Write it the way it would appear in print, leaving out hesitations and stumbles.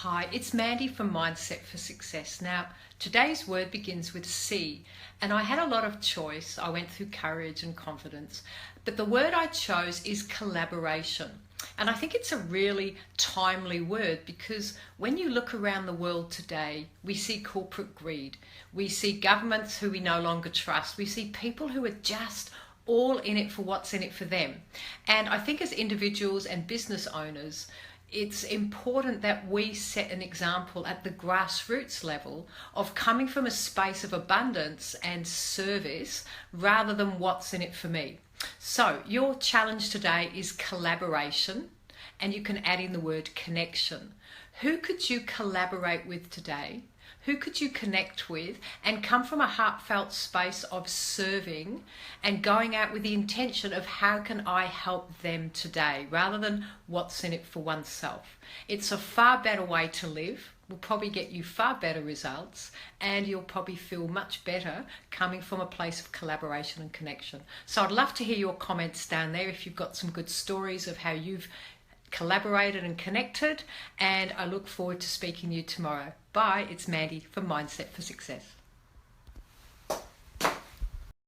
Hi, it's Mandy from Mindset for Success. Now, today's word begins with C, and I had a lot of choice. I went through courage and confidence, but the word I chose is collaboration. And I think it's a really timely word because when you look around the world today, we see corporate greed. We see governments who we no longer trust. We see people who are just all in it for what's in it for them. And I think as individuals and business owners, it's important that we set an example at the grassroots level of coming from a space of abundance and service rather than what's in it for me. So your challenge today is collaboration, and you can add in the word connection. Who could you collaborate with today? Who could you connect with and come from a heartfelt space of serving and going out with the intention of how can I help them today rather than what's in it for oneself? It's a far better way to live, will probably get you far better results, and you'll probably feel much better coming from a place of collaboration and connection. So I'd love to hear your comments down there if you've got some good stories of how you've collaborated and connected, and I look forward to speaking to you tomorrow. Bye, it's Mandy from Mindset for Success.